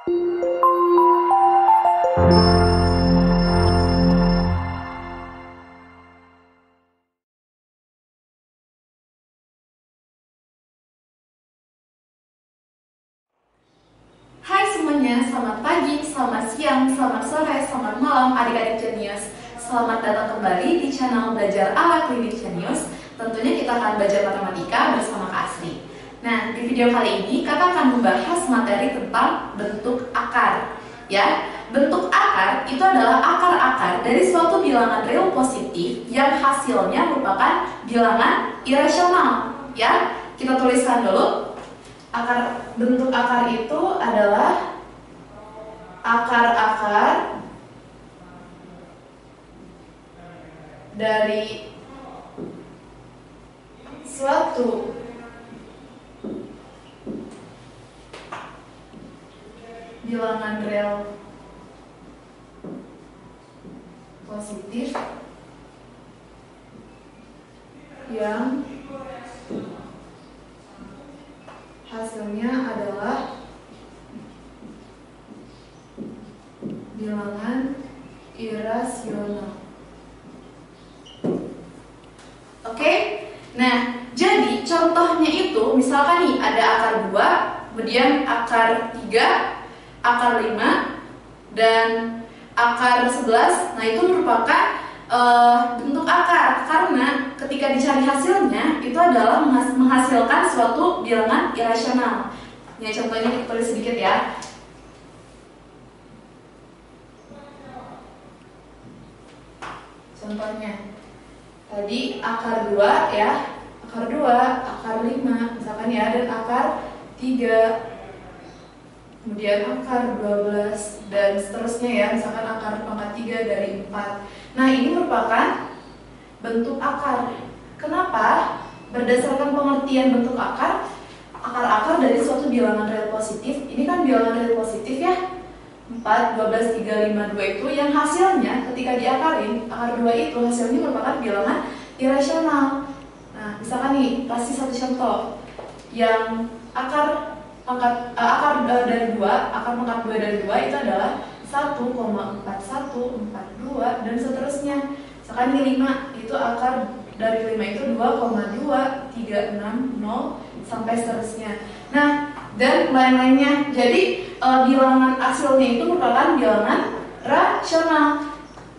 Hai semuanya, selamat pagi, selamat siang, selamat sore, selamat malam adik-adik Jenius. Selamat datang kembali di channel Belajar ala Klinik Jenius. Tentunya kita akan belajar matematika bersama Kak Asri. Nah, di video kali ini kakak akan membahas materi tentang bentuk akar. Ya, bentuk akar itu adalah akar-akar dari suatu bilangan real positif yang hasilnya merupakan bilangan irasional. Ya, kita tuliskan dulu. Bentuk akar itu adalah akar-akar dari suatu bilangan real positif yang hasilnya adalah bilangan irasional. Oke? Nah, jadi contohnya itu misalkan nih ada akar 2, kemudian akar 3, akar 5, dan akar 11. Nah, itu merupakan bentuk akar karena ketika dicari hasilnya itu adalah menghasilkan suatu bilangan irasional. Ya, contohnya kita tulis sedikit ya. Contohnya tadi akar 2 ya, akar 2, akar 5 misalkan ya, dan akar 3, kemudian akar 12 dan seterusnya ya, misalkan akar pangkat 3 dari 4. Nah, ini merupakan bentuk akar. Kenapa? Berdasarkan pengertian bentuk akar, akar-akar dari suatu bilangan real positif, ini kan bilangan real positif ya, 4, 12, 3, 5, 2 itu yang hasilnya ketika diakarin, akar 2 itu hasilnya merupakan bilangan irasional. Nah, misalkan nih, kasih satu contoh yang akar dari 2, akar pangkat 2 dari 2 itu adalah 1,4142 dan seterusnya. Misalkan ini 5, itu akar dari 5 itu 2,2360 sampai seterusnya. Nah, dan lain-lainnya. Jadi bilangan hasilnya itu merupakan bilangan rasional.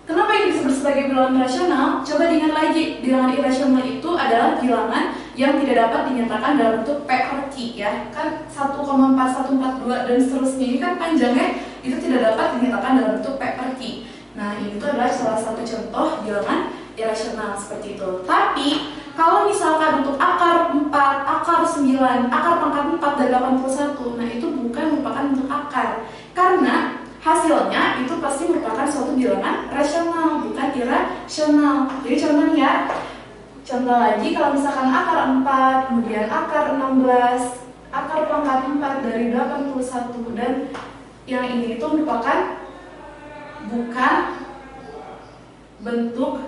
Kenapa ini disebut sebagai bilangan rasional? Coba diingat lagi, bilangan irasional itu adalah bilangan yang tidak dapat dinyatakan dalam bentuk P per Q ya. Kan 1,4142 dan seterusnya ini kan panjangnya itu tidak dapat dinyatakan dalam bentuk P per Q. Nah, ini itu adalah salah satu contoh bilangan irasional seperti itu. Tapi kalau misalkan bentuk akar 4, akar 9, akar pangkat 4 dari 81, nah itu bukan merupakan bentuk akar. Karena hasilnya itu pasti merupakan suatu bilangan rasional, bukan irasional. Jadi contohnya ya, contoh lagi kalau misalkan akar 4, kemudian akar 16, akar pangkat 4 dari 81, dan yang ini itu merupakan bukan bentuk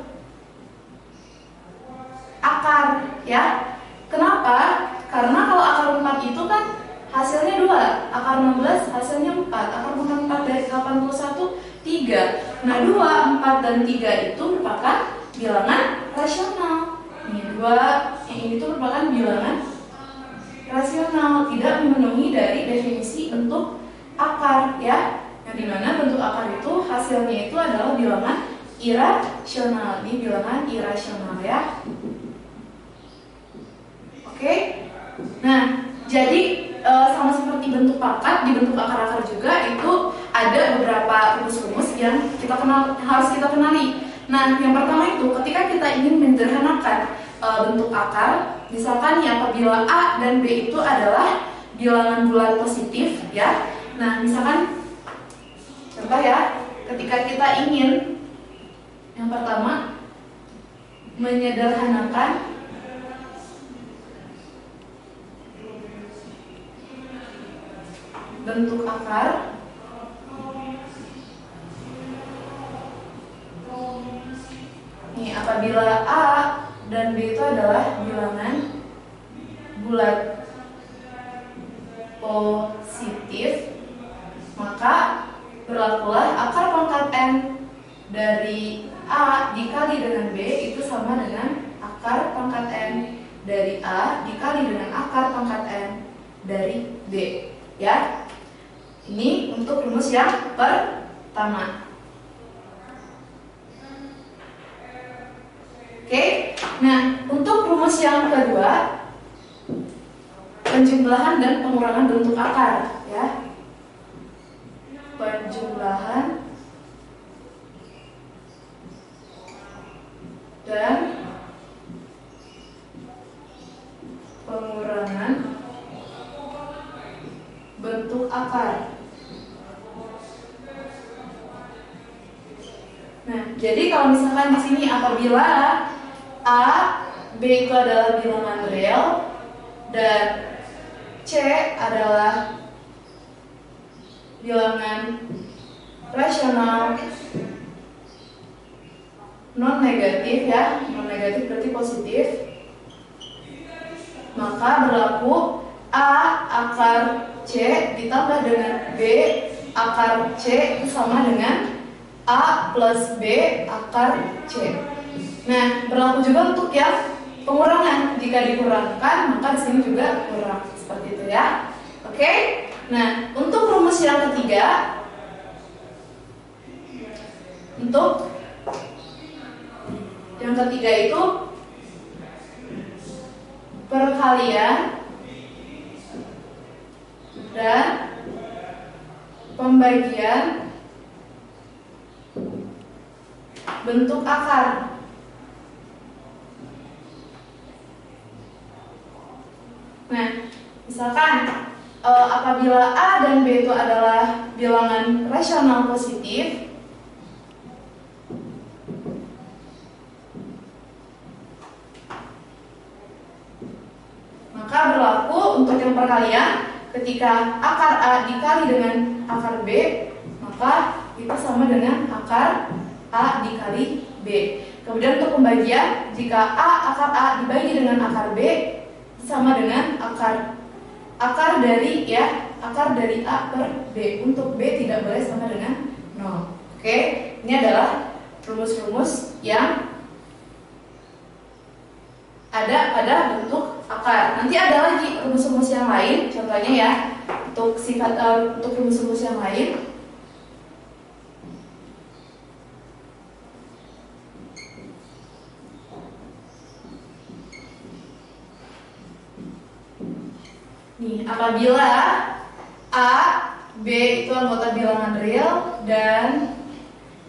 akar ya. Kenapa? Karena kalau akar 4 itu kan hasilnya 2, akar 16 hasilnya 4, akar pangkat 4 dari 81 3. Nah, 2, 4 dan 3 itu merupakan bilangan rasional. Ini 2, yang ini tuh merupakan bilangan rasional, tidak memenuhi dari definisi bentuk akar ya. Yang dimana bentuk akar itu hasilnya itu adalah bilangan irasional. Ini bilangan irasional ya. Oke. Nah, jadi sama seperti bentuk pangkat, di bentuk akar-akar juga itu ada beberapa rumus-rumus yang harus kita kenali. Nah, yang pertama itu ketika kita ingin menyederhanakan bentuk akar, misalkan ya apabila A dan B itu adalah bilangan bulat positif ya. Nah, misalkan contoh ya, ketika kita ingin yang pertama menyederhanakan bentuk akar nih, apabila A dan B itu adalah bilangan bulat positif, maka berlakulah akar pangkat N dari A dikali dengan B itu sama dengan akar pangkat N dari A dikali dengan akar pangkat N dari B. Ya, ini untuk rumus yang pertama. Oke, nah untuk rumus yang kedua, penjumlahan dan pengurangan bentuk akar, ya. Penjumlahan dan pengurangan bentuk akar. Nah, jadi kalau misalkan di sini apabila A, B itu adalah bilangan real dan C adalah bilangan rasional non negatif, ya, non negatif berarti positif, maka berlaku A akar C ditambah dengan B akar C itu sama dengan A plus B akar C. Nah, berlaku juga untuk yang pengurangan. Jika dikurangkan, maka di sini juga kurang. Seperti itu, ya. Oke. Nah, untuk rumus yang ketiga, itu perkalian dan pembagian bentuk akar. Nah, misalkan apabila A dan B itu adalah bilangan rasional positif, maka berlaku untuk yang perkalian ketika akar A dikali dengan akar B, maka itu sama dengan akar A dikali B. Kemudian untuk pembagian, jika akar A dibagi dengan akar B sama dengan akar dari A per B. Untuk B tidak boleh sama dengan 0. Oke, ini adalah rumus-rumus yang ada pada bentuk akar. Nanti ada lagi rumus-rumus yang lain, contohnya ya, untuk rumus-rumus yang lain. Nih, apabila A, B itu anggota bilangan real dan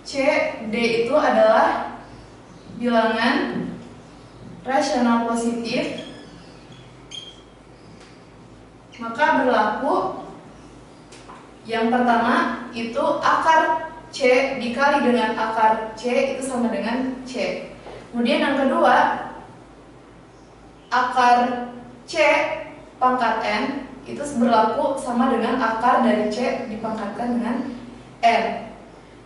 C, D itu adalah bilangan rasional positif, maka berlaku yang pertama itu akar C dikali dengan akar C itu sama dengan C. Kemudian yang kedua, akar C pangkat N itu berlaku sama dengan akar dari C dipangkatkan dengan N.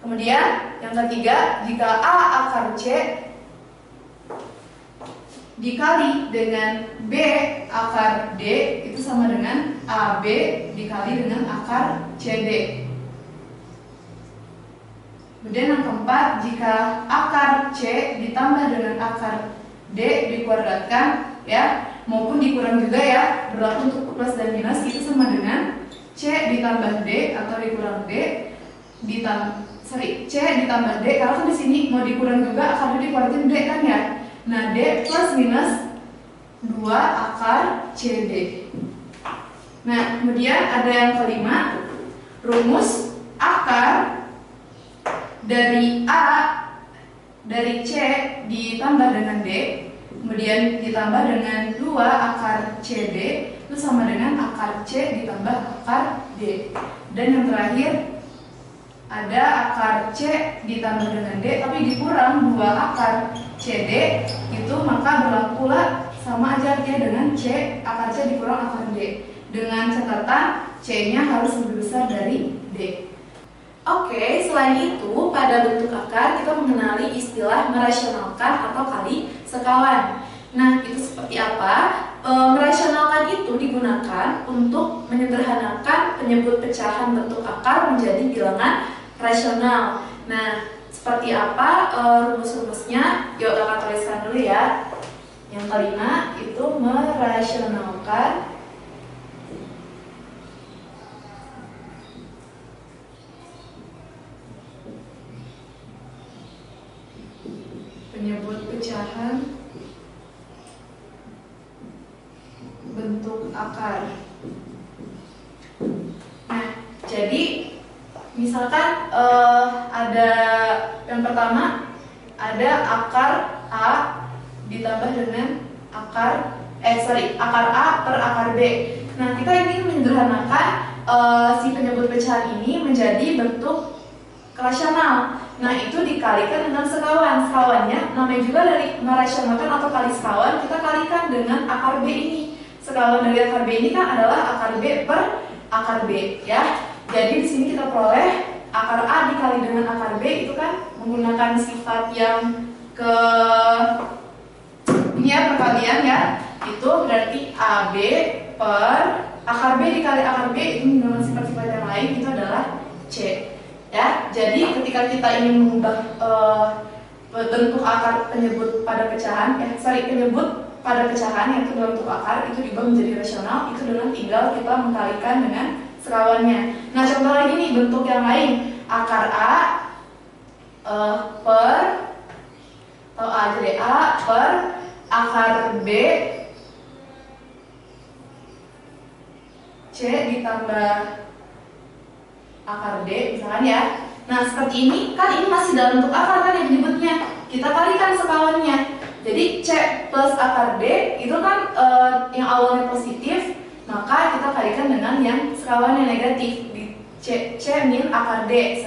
Kemudian yang ketiga, jika A akar C dikali dengan B akar D itu sama dengan AB dikali dengan akar CD. Kemudian yang keempat, jika akar C ditambah dengan akar D dikuadratkan, ya, maupun dikurang juga, ya, berlaku untuk plus dan minus itu sama dengan C ditambah D atau dikurang D C ditambah D, karena kan di sini mau dikurang juga akar D dikuadratin D kan, ya. Nah, D plus minus 2 akar CD. Nah, kemudian ada yang kelima, rumus akar dari A dari C ditambah dengan D kemudian ditambah dengan 2 akar CD itu sama dengan akar C ditambah akar D. Dan yang terakhir ada akar C ditambah dengan D tapi dikurang 2 akar CD, itu maka berlakulah sama aja artinya dengan C, akar C dikurang akar D, dengan catatan C-nya harus lebih besar dari D. Oke, selain itu pada bentuk akar kita mengenali istilah merasionalkan atau kali sekawan. Nah, itu seperti apa? Merasionalkan itu digunakan untuk menyederhanakan penyebut pecahan bentuk akar menjadi bilangan rasional. Nah, seperti apa rumus-rumusnya? Yuk kakak tuliskan dulu ya. Yang kelima itu merasionalkan penyebut pecahan bentuk akar. Nah, jadi misalkan ada yang pertama ada akar A ditambah dengan akar A per akar B. Nah, kita ingin menyederhanakan si penyebut pecahan ini menjadi bentuk rasional. Nah, itu dikalikan dengan sekawan. Sekawannya namanya juga dari merasionalkan atau kali sekawan, kita kalikan dengan akar B ini. Sekawan dari akar B ini kan adalah akar B per akar B, ya. Jadi di sini kita peroleh akar A dikali dengan akar B itu kan menggunakan sifat yang ke ini ya, perkalian ya. Itu berarti AB per akar B dikali akar B itu menggunakan sifat-sifat yang lain, itu adalah C. Ya, jadi ketika kita ingin mengubah bentuk akar penyebut pada pecahan, penyebut pada pecahan yaitu dalam bentuk akar itu diubah menjadi rasional, itu dengan tinggal kita mengkalikan dengan sekawannya. Nah, contoh lagi nih bentuk yang lain, akar A per atau A jadi A per akar B C ditambah akar D misalkan ya. Nah, seperti ini kan ini masih dalam bentuk akar kan yang menyebutnya. Kita kalikan sekawannya. Jadi C plus akar D itu kan yang awalnya positif, maka kita kalikan dengan yang sekawannya negatif. Di C min akar D,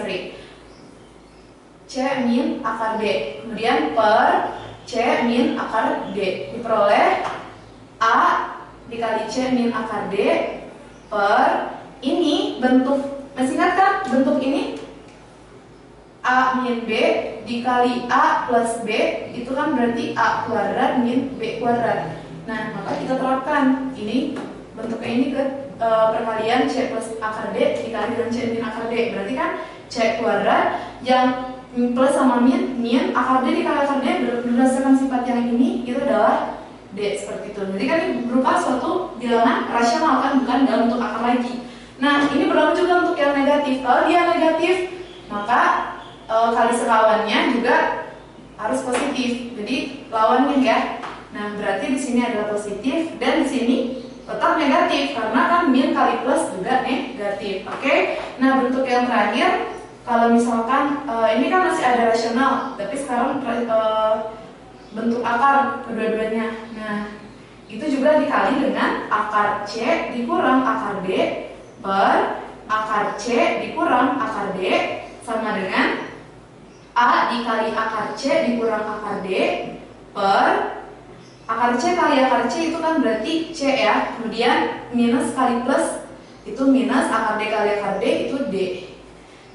C min akar D. Kemudian per C min akar D diperoleh A dikali C min akar D per ini bentuk, masih ingat kan bentuk ini? A min B dikali A plus B itu kan berarti A kuadrat min B kuadrat. Nah, maka kita terapkan ini bentuknya ini ke perkalian C plus akar D dikali dengan C min akar D. Berarti kan C kuadrat yang plus sama min akar D dikali akar D berdasarkan sifat yang ini itu adalah D, seperti itu. Jadi kan ini berupa suatu bilangan rasional kan, bukan dalam bentuk akar lagi. Nah, ini berlaku juga untuk yang negatif. Kalau dia negatif, maka kali sekawannya juga harus positif. Jadi lawannya ya. Nah, berarti di sini adalah positif dan di sini tetap negatif karena kan min kali plus juga negatif. Oke. Nah, bentuk yang terakhir kalau misalkan ini kan masih ada rasional, tapi sekarang bentuk akar kedua-duanya. Nah, itu juga dikali dengan akar C dikurang akar D per akar C dikurang akar D sama dengan A dikali akar C dikurang akar D per akar C kali akar C itu kan berarti C ya. Kemudian minus kali plus itu minus akar D kali akar D itu D.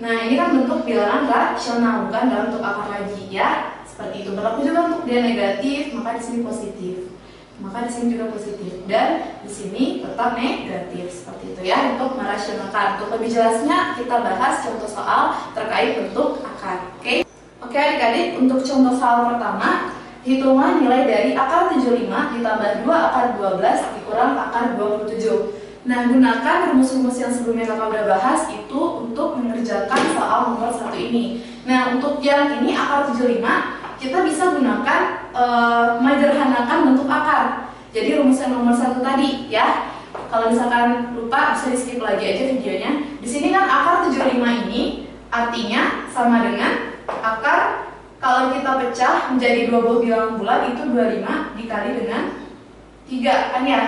Nah, ini kan bentuk bilangan rasional, bukan dalam bentuk akar lagi ya. Seperti itu. Berlaku juga untuk dia negatif, maka di sini positif. Maka di sini juga positif dan di sini tetap negatif. Seperti itu ya untuk merasionalkan. Untuk lebih jelasnya kita bahas contoh soal terkait bentuk akar. Oke, adik-adik, untuk contoh soal pertama, hitungan nilai dari akar 75 ditambah 2 akar 12 dikurang akar 27. Nah, gunakan rumus-rumus yang sebelumnya kakak udah bahas itu untuk mengerjakan soal nomor 1 ini. Nah, untuk yang ini akar 75 kita bisa gunakan menyederhanakan bentuk akar. Jadi rumus yang nomor 1 tadi ya. Kalau misalkan lupa bisa di skip lagi aja videonya. Di sini kan akar 75 ini artinya sama dengan akar kalau kita pecah menjadi dua buah bilangan bulat itu 25 dikali dengan 3 kan ya.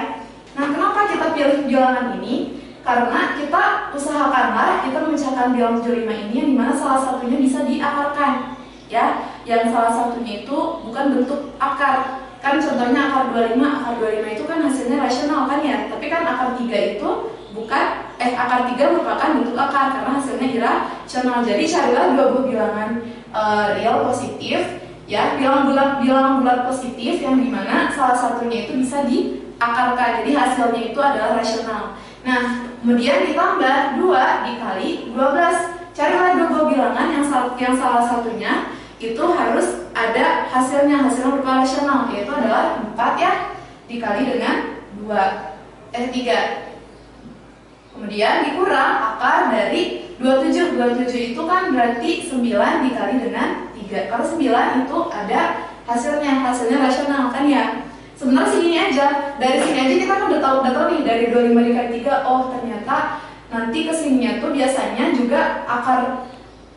Nah, kenapa kita pilih bilangan ini? Karena kita usahakanlah kita memecahkan bilangan 75 ini yang dimana salah satunya bisa diakarkan ya. Yang salah satunya itu bukan bentuk akar. Kan contohnya akar 25 itu kan hasilnya rasional kan ya. Tapi kan akar 3 itu bukan akar 3 merupakan bentuk akar karena hasilnya irasional. Jadi carilah dua buah bilangan real positif ya, bilangan bulat positif yang dimana salah satunya itu bisa diakarkan. Jadi hasilnya itu adalah rasional. Nah, kemudian ditambah 2 dikali 12. Carilah dua buah bilangan yang salah satunya itu harus ada hasilnya berupa rasional, yaitu adalah 4 ya, dikali dengan 3. Kemudian dikurang akar dari 27. 27 itu kan berarti 9 dikali dengan 3. Kalau 9 itu ada hasilnya rasional kan ya. Sebenarnya segini aja, dari sini aja kita kan udah tahu nih, dari 25 dikali 3, oh ternyata nanti kesininya tuh biasanya juga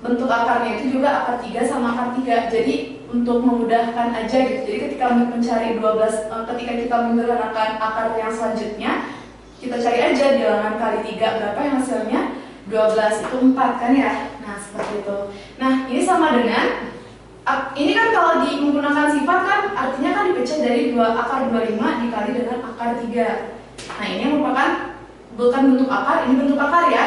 bentuk akarnya itu juga akar 3 sama akar 3. Jadi untuk memudahkan aja gitu, jadi ketika mencari 12, ketika kita menyederhanakan akar yang selanjutnya, kita cari aja bilangan kali 3 berapa yang hasilnya 12, itu 4 kan ya. Nah seperti itu. Nah ini sama dengan, ini kan kalau menggunakan sifat kan artinya kan dipecah dari akar 25 dikali dengan akar 3. Nah ini merupakan bukan bentuk akar, ini bentuk akar ya.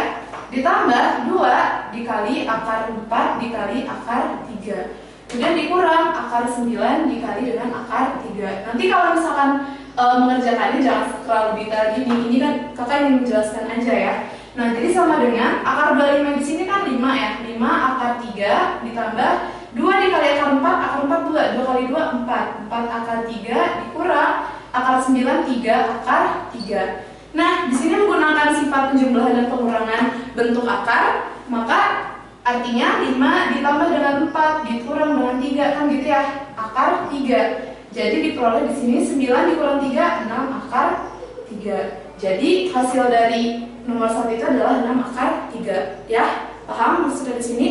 Ditambah 2 dikali akar 4 dikali akar 3. Kemudian dikurang akar 9 dikali dengan akar 3. Nanti kalau misalkan mengerjakannya jangan terlalu detail gini. Ini kan kakak ingin menjelaskan aja ya. Nah, jadi sama dengan akar 25 di sini kan 5 ya. 5 akar 3 ditambah 2 dikali akar 4, akar 4 2, 2 kali 2 4. 4 akar 3 dikurang akar 9 3 akar 3. Nah, di sini menggunakan sifat penjumlahan dan pengurangan bentuk akar, maka artinya 5 ditambah dengan 4 dikurang dengan 3 kan gitu ya, akar 3. Jadi diperoleh di sini 9 dikurang 3 6 akar 3. Jadi hasil dari nomor 1 itu adalah 6 akar 3 ya. Paham maksudnya di sini?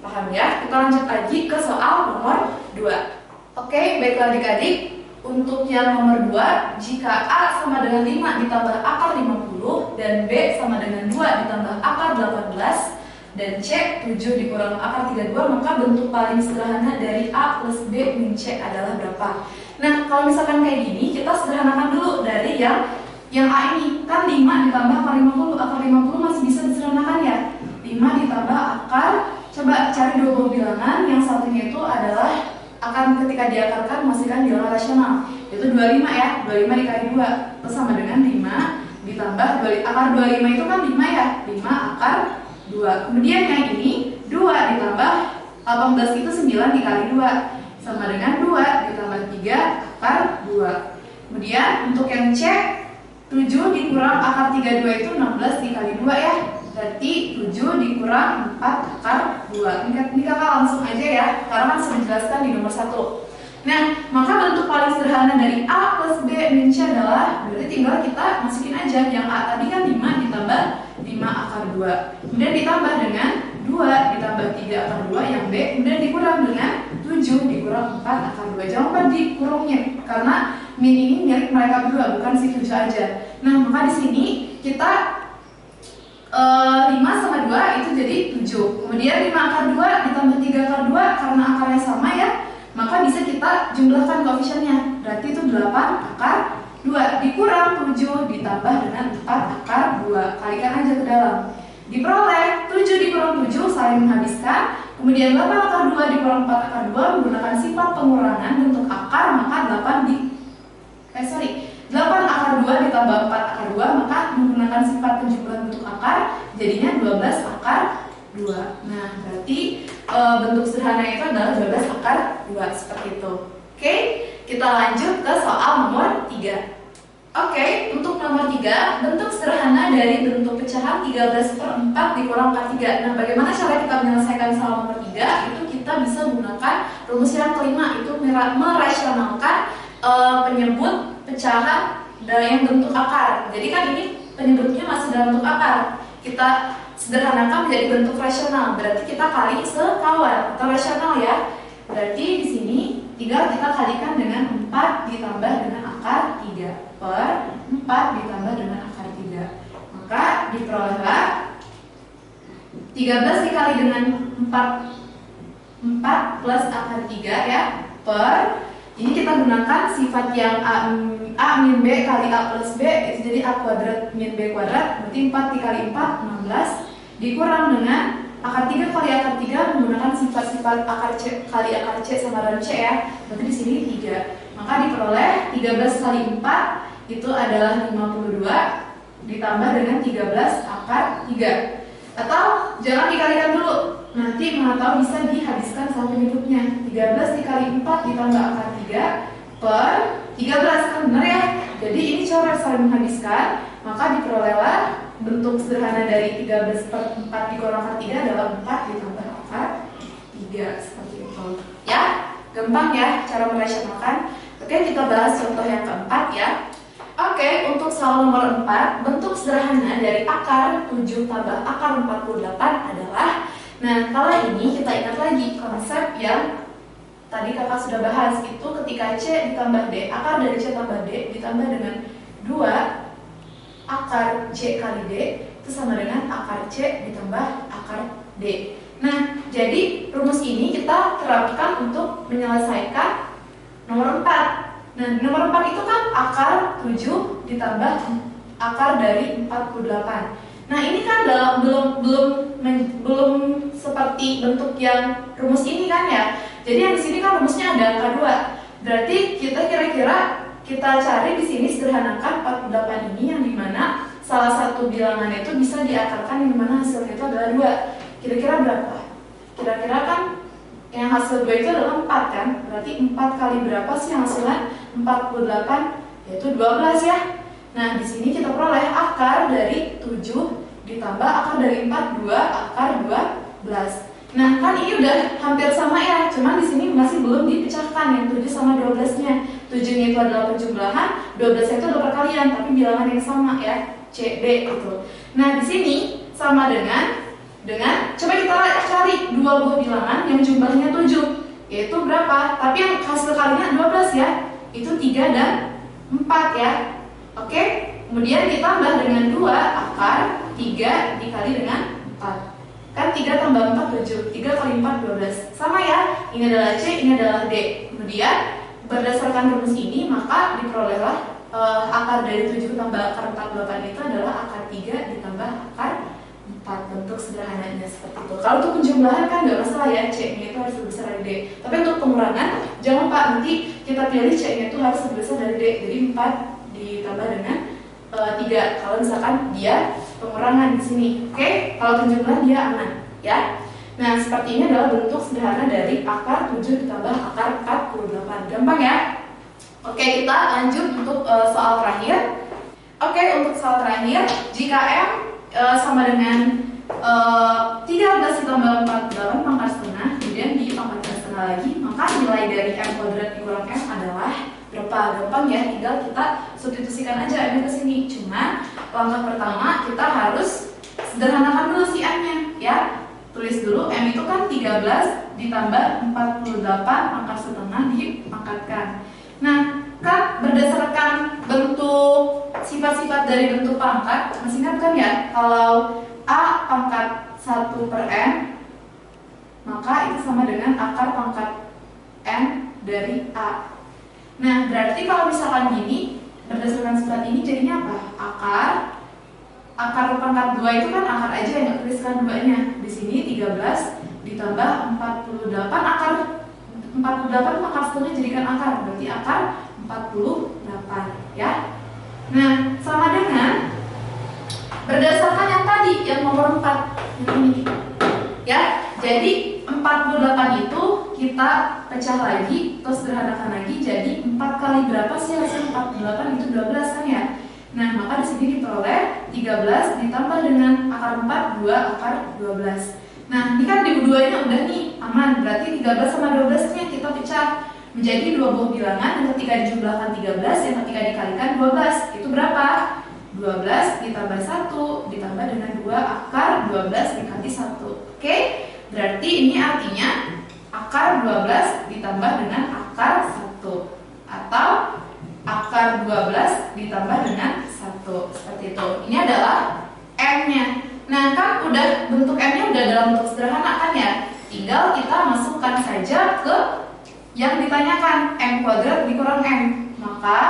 Paham ya? Kita lanjut lagi ke soal nomor 2. Oke, baiklah adik-adik. Untuk yang nomor 2, jika A sama dengan 5 ditambah akar 50 dan B sama dengan 2 ditambah akar 18 dan C 7 dikurang akar 32, maka bentuk paling sederhana dari A plus B min C adalah berapa? Nah, kalau misalkan kayak gini, kita sederhanakan dulu dari yang A ini. Kan 5 ditambah akar 50, akar 50 masih bisa disederhanakan ya. 5 ditambah akar, coba cari dua buah bilangan, yang satunya itu adalah akan ketika diakarkan menghasilkan bilangan rasional, yaitu 25 ya. 25 dikali 2 itu sama dengan 5 ditambah akar 25 itu kan 5 ya. 5 akar 2. Kemudian yang ini 2 ditambah 18 itu 9 dikali 2 sama dengan 2 ditambah 3 akar 2. Kemudian untuk yang C 7 dikurang akar 32 itu 16 dikali 2 ya. Berarti 7 dikurang 4 akar 2. Ini kakak langsung aja ya, karena kan sudah dijelaskan di nomor 1. Nah, maka bentuk paling sederhana dari A plus B min C adalah, berarti tinggal kita masukin aja. Yang A tadi kan 5 ditambah 5 akar 2. Kemudian ditambah dengan 2 ditambah 3 akar 2 yang B. Kemudian dikurang dengan 7 dikurang 4 akar 2. Jangan lupa dikurungnya, karena min ini milik mereka berdua, bukan si 7 aja. Nah, maka di sini kita 5 sama 2 itu jadi 7. Kemudian 5 akar 2 ditambah 3 akar 2 karena akarnya sama ya, maka bisa kita jumlahkan koefisiennya. Berarti itu 8 akar 2 dikurang 7 ditambah dengan 4 akar 2. Kalikan aja ke dalam. Diperoleh 7 dikurang 7 saling menghabiskan. Kemudian 8 akar 2 dikurang 4 akar 2 menggunakan sifat pengurangan bentuk akar, maka 8 akar 2 ditambah 4 akar 2, maka menggunakan sifat penjumlahan bentuk akar jadinya 12 akar 2. Nah, berarti bentuk sederhana itu adalah 12 akar 2 seperti itu. Oke, kita lanjut ke soal nomor 3. Oke, untuk nomor 3, bentuk sederhana dari bentuk pecahan 13/4 dikurang akar 3. Nah, bagaimana cara kita menyelesaikan soal nomor 3? Itu kita bisa menggunakan rumus yang kelima, itu merasionalkan penyebut pecahan yang bentuk akar. Jadi kan ini penyebutnya masih dalam bentuk akar. Kita sederhanakan menjadi bentuk rasional. Berarti kita kali sekawan atau rasional ya. Berarti di sini tinggal kita kalikan dengan 4 ditambah dengan akar 3 per 4 ditambah dengan akar 3. Maka diperolehlah 13 dikali dengan 4 plus akar 3 ya, per ini kita gunakan sifat yang A min B kali A plus B, jadi A kuadrat min B kuadrat, berarti 4 dikali 4, 16, dikurang dengan akar 3 kali akar 3 menggunakan sifat-sifat akar C kali akar C sama dengan C ya, berarti di sini 3. Maka diperoleh 13 kali 4 itu adalah 52 ditambah dengan 13 akar 3. Atau jangan dikalikan dulu, nanti mana tahu bisa dihabiskan sampai hidupnya. 13 dikali 4 ditambah akar 3 per 13, kan benar ya? Jadi ini cara saling menghabiskan, maka diperolehlah bentuk sederhana dari 13 per 4 dikurang akar 3 adalah 4 ditambah akar 3, seperti itu. Ya, gampang ya cara merasionalkan. Oke, kita bahas contoh yang keempat ya. Oke, untuk soal nomor 4, bentuk sederhana dari akar 7 tambah akar 48 adalah, nah kala ini kita ingat lagi konsep yang tadi kakak sudah bahas, itu ketika C ditambah D, akar dari C tambah D ditambah dengan 2 akar C kali D, itu sama dengan akar C ditambah akar D. Nah, jadi rumus ini kita terapkan untuk menyelesaikan nomor 4. Nah, nomor 4 itu kan akar 7 ditambah akar dari 48. Nah, ini kan belum seperti bentuk yang rumus ini kan ya. Jadi yang di sini kan rumusnya ada angka 2. Berarti kita kira-kira kita cari di sini sederhanakan 48 ini yang dimana salah satu bilangannya itu bisa diakarkan yang dimana hasilnya itu adalah 2. Kira-kira berapa? Kira-kira kan yang hasil 2 itu adalah 4 kan? Berarti 4 kali berapa sih hasilnya? 48, yaitu 12 ya. Nah, di sini kita peroleh akar dari 7 ditambah akar dari 4, 2 akar 12. Nah, kan ini udah hampir sama ya, cuman di sini masih belum dipecahkan yang 7 sama 12-nya. 7-nya itu adalah penjumlahan, 12-nya itu adalah perkalian, tapi bilangan yang sama ya, C, D gitu. Nah, di sini sama dengan coba kita cari dua buah bilangan yang jumlahnya 7, yaitu berapa? Tapi yang hasil kalinya 12 ya, itu 3 dan 4 ya. Oke, kemudian ditambah dengan 2 akar 3 dikali dengan 4. Kan 3 tambah 4 7, 3 kali 4 12. Sama ya, ini adalah C, ini adalah D. Kemudian berdasarkan rumus ini maka diperolehlah akar dari 7 tambah akar 48 itu adalah akar 3 ditambah akar 4. Bentuk sederhananya seperti itu. Kalau untuk penjumlahan kan nggak masalah ya, C-nya itu harus lebih besar dari D. Tapi untuk pengurangan jangan lupa nanti kita pilih C-nya itu harus lebih besar dari D. Jadi 4 ditambah dengan 3 kalau misalkan dia pengurangan di sini. Oke, kalau penjumlahan dia aman ya. Nah, seperti ini adalah bentuk sederhana dari akar 7 ditambah akar 48. Gampang ya? Oke, kita lanjut untuk soal terakhir. Oke, untuk soal terakhir, jika M sama dengan 13 ditambah 48 pangkat setengah, kemudian dipangkatkan setengah lagi, maka nilai dari M kuadrat dikurang M adalah berapa? Gampang ya, tinggal kita substitusikan aja M ke sini. Cuma langkah pertama kita harus sederhanakan dulu si M-nya ya. Tulis dulu M itu kan 13 ditambah 48 pangkat setengah dipangkatkan. Nah, kan berdasarkan bentuk sifat-sifat dari bentuk pangkat, masih ingat kan ya, kalau A pangkat 1 per M, maka itu sama dengan akar pangkat M dari A. Nah, berarti kalau misalkan gini, berdasarkan sifat ini jadinya apa? Akar pangkat 2 itu kan akar aja yang nggak tuliskan 2-nya. Di sini 13 ditambah 48, akar 48 pangkat setengah jadikan akar, berarti akar 48 ya. Nah, sama dengan berdasarkan yang tadi, yang nomor 4 yang ini ya. Jadi 48 itu kita pecah lagi, terus sederhanakan lagi, jadi 4 kali berapa sih hasil 48 itu 12 kan ya. Nah, maka di sini diperoleh 13 ditambah dengan akar 4, 2 akar 12. Nah, ini kan di keduanya udah nih aman, berarti 13 sama 12-nya kita pecah menjadi dua buah bilangan, yang ketika dijumlahkan 13, yang ketika dikalikan 12. Itu berapa? 12 ditambah 1 ditambah dengan 2 akar 12 dikali 1. Oke? Berarti ini artinya akar 12 ditambah dengan akar 1 atau akar 12 ditambah dengan 1. Seperti itu. Ini adalah M-nya. Nah, kan udah bentuk M-nya udah dalam bentuk sederhana kan ya? Tinggal kita masukkan saja ke yang ditanyakan, M kuadrat dikurang M. Maka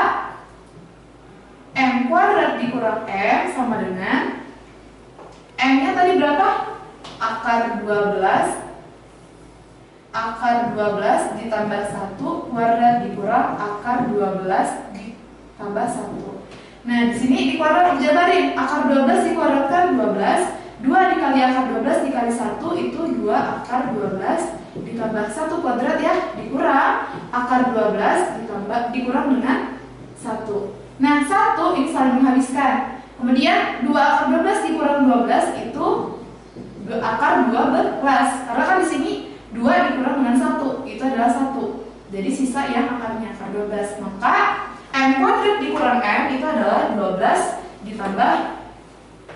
M kuadrat dikurang M sama dengan M-nya tadi berapa? Akar 12 ditambah 1 kuadrat dikurang akar 12 ditambah 1. Nah, di sini di kuadrat dijabarin, akar 12 dikuadratkan 12 2 dikali akar 12 dikali 1 itu 2 akar 12 ditambah 1 kuadrat ya, dikurang akar 12 dikurang dengan 1. Nah, 1 ini saling menghabiskan. Kemudian 2 akar 12 dikurang 12 itu akar 12. Karena kan di sini 2 dikurang dengan 1 itu adalah 1. Jadi sisa yang akarnya akar 12. Maka M kuadrat dikurang M itu adalah 12 ditambah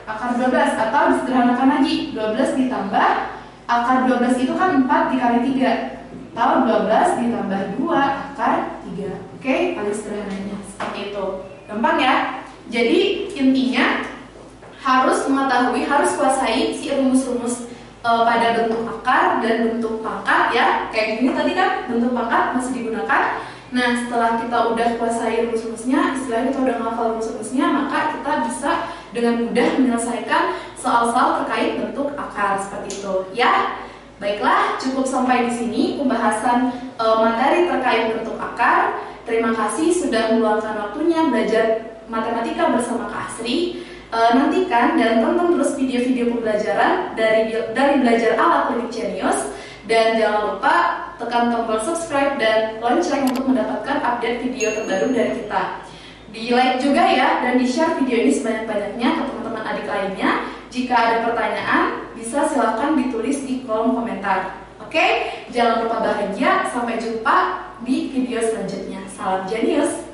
akar 12, atau disederhanakan lagi 12 ditambah akar 12 itu kan 4 dikali 3 atau 12 ditambah 2 akar 3. Oke, paling sederhananya seperti itu. Gampang ya. Jadi intinya harus mengetahui, harus kuasai si rumus-rumus pada bentuk akar dan bentuk pangkat ya. Kayak gini tadi kan bentuk pangkat masih digunakan. Nah, setelah kita udah kuasai rumus-rumusnya, istilahnya kita udah menghafal rumus-rumusnya, maka kita bisa dengan mudah menyelesaikan soal-soal terkait bentuk akar seperti itu ya. Baiklah, cukup sampai di sini pembahasan materi terkait bentuk akar. Terima kasih sudah meluangkan waktunya belajar matematika bersama Kak Asri. Nantikan dan tonton terus video-video pembelajaran dari Belajar ala Klinik Genius, dan jangan lupa tekan tombol subscribe dan lonceng untuk mendapatkan update video terbaru dari kita. Di like juga ya, dan di share video ini sebanyak-banyaknya ke teman-teman adik lainnya. Jika ada pertanyaan, bisa silakan ditulis di kolom komentar. Oke, jangan lupa bahagia. Sampai jumpa di video selanjutnya. Salam Genius.